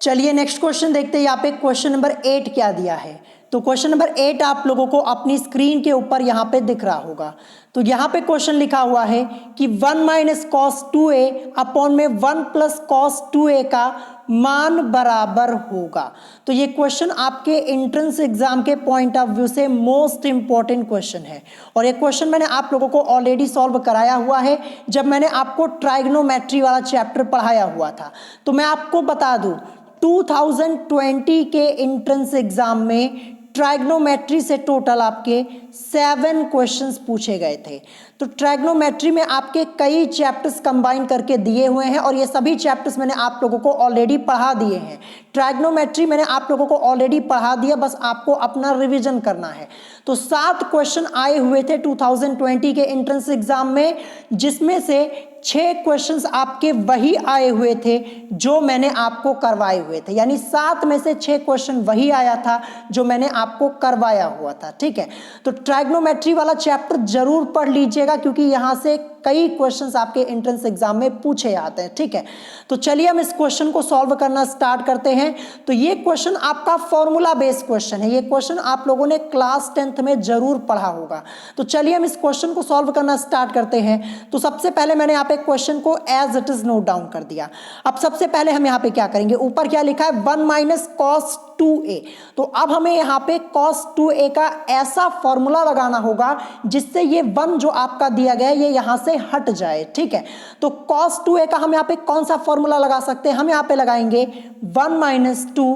A: चलिए नेक्स्ट क्वेश्चन देखते हैं, यहाँ पे क्वेश्चन नंबर 8 क्या दिया है। तो क्वेश्चन नंबर 8 आप लोगों को अपनी स्क्रीन के ऊपर यहाँ पे दिख रहा होगा। तो यहाँ पे क्वेश्चन लिखा हुआ है कि 1 माइनस कॉस 2a अपॉन में 1 प्लस कॉस 2a का मान बराबर होगा। तो ये क्वेश्चन आपके एंट्रेंस एग्जाम के पॉइंट ऑफ व्यू से मोस्ट इंपॉर्टेंट क्वेश्चन है, और ये क्वेश्चन मैंने आप लोगों को ऑलरेडी सॉल्व कराया हुआ है जब मैंने आपको ट्राइग्नोमेट्री वाला चैप्टर पढ़ाया हुआ था। तो मैं आपको बता दूं 2020 के एंट्रेंस एग्जाम में ट्राइग्नोमेट्री से टोटल आपके 7 क्वेश्चंस पूछे गए थे। तो ट्राइग्नोमेट्री में आपके कई चैप्टर्स कंबाइन करके दिए हुए हैं, और ये सभी चैप्टर्स मैंने आप लोगों को ऑलरेडी पढ़ा दिए हैं। ट्राइग्नोमेट्री मैंने आप लोगों को ऑलरेडी पढ़ा दिया, बस आपको अपना रिवीजन करना है। तो 7 क्वेश्चन आए हुए थे 2020 के एंट्रेंस एग्जाम में, जिसमें से 6 क्वेश्चंस आपके वही आए हुए थे जो मैंने आपको करवाए हुए थे। यानी 7 में से 6 क्वेश्चन वही आया था जो मैंने आपको करवाया हुआ था। ठीक है, तो ट्राइग्नोमेट्री वाला चैप्टर जरूर पढ़ लीजिएगा, क्योंकि यहां से कई क्वेश्चंस आपके एंट्रेंस एग्जाम में पूछे जाते हैं। ठीक है, तो चलिए हम इस क्वेश्चन को सॉल्व करना स्टार्ट करते हैं। तो ये क्वेश्चन आपका फॉर्मूला बेस्ड क्वेश्चन है। ये क्वेश्चन आप लोगों ने क्लास 10th में जरूर पढ़ा होगा। तो चलिए हम इस क्वेश्चन को सॉल्व करना स्टार्ट करते हैं। तो सबसे पहले मैंने यहाँ पे क्वेश्चन को as it is note down कर दिया। अब सबसे पहले हम यहाँ पे क्या करेंगे, ऊपर क्या लिखा है 1 माइनस कॉस 2a। तो अब हमें यहाँ पे cos 2a का ऐसा फॉर्मूला लगाना होगा जिससे ये 1 जो आपका दिया गया है ये यहाँ से हट जाए। ठीक है, तो cos 2a का हम यहाँ पे कौन सा फॉर्मूला लगा सकते हैं, हम यहाँ पे लगाएंगे 1 माइनस 2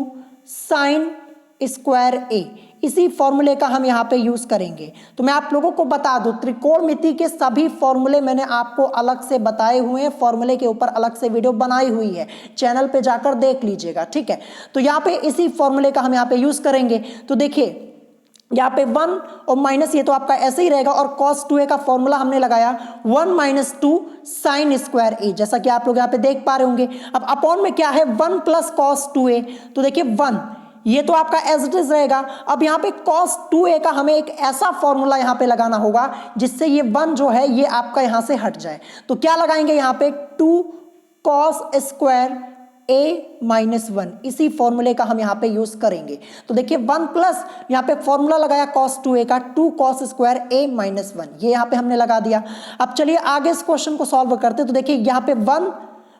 A: साइन स्क्वायर a। इसी फॉर्मूले का हम यहाँ पे यूज करेंगे। तो मैं आप लोगों को बता दूं त्रिकोणमिति के सभी फॉर्मूले मैंने आपको अलग से बताए हुए हैं, फॉर्मूले के ऊपर अलग से वीडियो बनाई हुई है, चैनल पे जाकर देख लीजिएगा। ठीक है, तो यहाँ पे इसी फॉर्मूले का हम यहाँ पे यूज करेंगे। तो देखिए यहाँ पे 1 और माइनस, ये तो आपका ऐसे ही रहेगा, और cos 2a का फॉर्मूला हमने लगाया 1 माइनस 2 साइन स्क्वायर a, जैसा कि आप लोग यहाँ पे देख पा रहे होंगे। अब अपॉन में क्या है 1 प्लस cos 2a। तो देखिए 1, ये तो आपका एज इट इज रहेगा। अब यहाँ पे cos 2a का हमें एक ऐसा फॉर्मूला यहाँ पे लगाना होगा जिससे ये 1 जो है ये आपका यहाँ से हट जाए। तो क्या लगाएंगे यहाँ पे 2 cos स्क्वायर a माइनस 1, इसी फॉर्मूले का हम यहाँ पे यूज करेंगे। तो देखिए 1 प्लस यहाँ पे फॉर्मूला लगाया cos 2a का 2 cos स्क्वायर a माइनस 1, ये यहाँ पे हमने लगा दिया। अब चलिए आगे इस क्वेश्चन को सॉल्व करते। तो देखिए यहाँ पे 1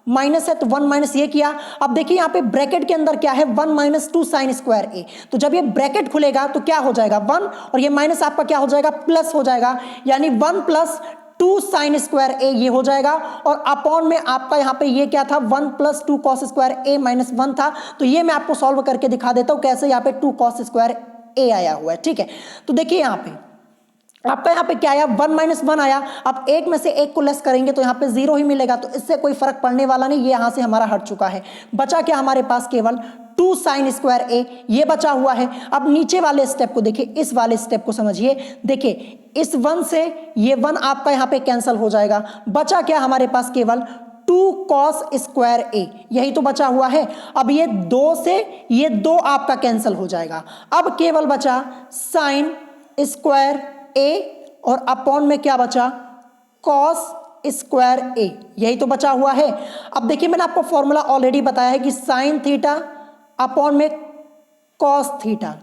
A: माइनस है तो 1 माइनस ये किया। अब देखिए यहाँ पे ब्रैकेट के अंदर क्या है 1 माइनस 2 साइन स्क्वायर a। तो जब ये ब्रैकेट खुलेगा तो क्या हो जाएगा 1, और ये माइनस आपका क्या हो जाएगा प्लस हो जाएगा, यानी 1 प्लस 2 साइन स्क्वायर a ये हो जाएगा। और अपॉन में आपका यहाँ पे ये क्या था 1 plus 2 cos square a minus 1 था। तो ये मैं आपको सॉल्व करके दिखा देता हूँ कैसे यहाँ पे 2 कॉस स्क्वायर a आया हुआ है। ठीक है, तो देखिए यहाँ पे आपका यहाँ पे क्या आया 1 माइनस 1 आया। अब एक में से एक को लेस करेंगे तो यहाँ पे 0 ही मिलेगा, तो इससे कोई फर्क पड़ने वाला नहीं, ये यहाँ से हमारा हट चुका है। बचा क्या हमारे पास केवल 2 साइन स्क्वायर a, ये बचा हुआ है। अब नीचे वाले स्टेप को देखिए, इस वाले स्टेप को समझिए। देखिए इस 1 से ये 1 आपका यहाँ पे कैंसिल हो जाएगा। बचा क्या हमारे पास केवल 2 cos स्क्वायर a, यही तो बचा हुआ है। अब ये 2 से ये 2 आपका कैंसिल हो जाएगा। अब केवल बचा साइन स्क्वायर a, और अपॉन में क्या बचा cos स्क्वायर a, यही तो बचा हुआ है। अब देखिए मैंने आपको फॉर्मूला ऑलरेडी बताया है कि साइन थीटा अपॉन में cos theta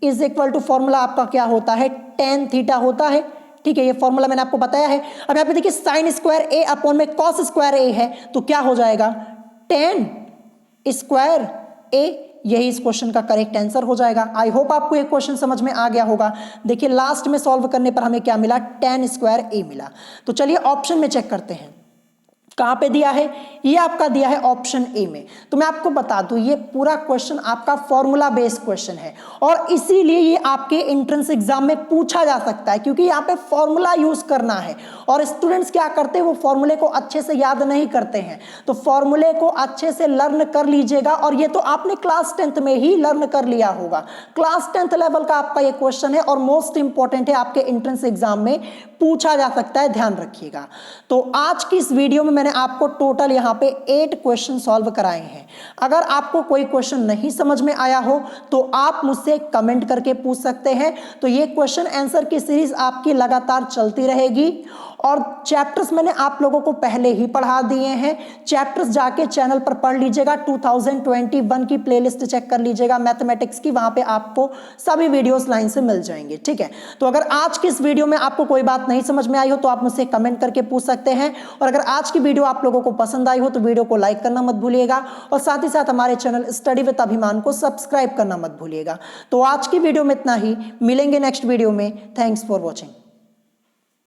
A: is equal to formula आपका क्या होता है tan थीटा होता है। ठीक है, ये फॉर्मूला मैंने आपको बताया है। अब यहाँ पे देखिए साइन स्क्वायर a अपॉन में cos स्क्वायर a है, तो क्या हो जाएगा tan स्क्वायर a, यही इस क्वेश्चन का करेक्ट आंसर हो जाएगा। आई होप आपको ये क्वेश्चन समझ में आ गया होगा। देखिए लास्ट में सॉल्व करने पर हमें क्या मिला tan स्क्वायर a मिला। तो चलिए ऑप्शन में चेक करते हैं। कहाँ पे दिया है? ये आपका दिया है ऑप्शन ए में। तो मैं आपको बता दूं ये पूरा क्वेश्चन आपका फॉर्मूला बेस्ड क्वेश्चन है और इसीलिए ये आपके एंट्रेंस एग्जाम में पूछा जा सकता है, क्योंकि यहाँ पे फॉर्मूला यूज करना है और स्टूडेंट्स क्या करते हैं, वो फॉर्मूले को अच्छे से याद नहीं करते हैं। तो फॉर्मूले को अच्छे से लर्न कर लीजिएगा और ये तो आपने क्लास 10th में ही लर्न कर लिया होगा। क्लास 10th लेवल का आपका ये क्वेश्चन है और मोस्ट इंपॉर्टेंट है, आपके एंट्रेंस एग्जाम में पूछा जा सकता है, ध्यान रखिएगा। तो आज की इस वीडियो में मैंने आपको टोटल यहाँ पे 8 क्वेश्चन सॉल्व कराए हैं। अगर आपको कोई क्वेश्चन नहीं समझ में आया हो तो आप मुझसे कमेंट करके पूछ सकते हैं। तो ये क्वेश्चन आंसर की सीरीज आपकी लगातार चलती रहेगी और चैप्टर्स मैंने आप लोगों को पहले ही पढ़ा दिए हैं। चैप्टर्स जाके चैनल पर पढ़ लीजिएगा, 2021 की प्लेलिस्ट चेक कर लीजिएगा मैथमेटिक्स की, वहां पे आपको सभी वीडियोस लाइन से मिल जाएंगे, ठीक है। तो अगर आज की इस वीडियो में आपको कोई बात नहीं समझ में आई हो तो आप मुझसे कमेंट करके पूछ सकते हैं और अगर आज की वीडियो आप लोगों को पसंद आई हो तो वीडियो को लाइक करना मत भूलिएगा और साथ ही साथ हमारे चैनल स्टडी विद अभिमान को सब्सक्राइब करना मत भूलिएगा। तो आज की वीडियो में इतना ही, मिलेंगे नेक्स्ट वीडियो में। Thanks for watching.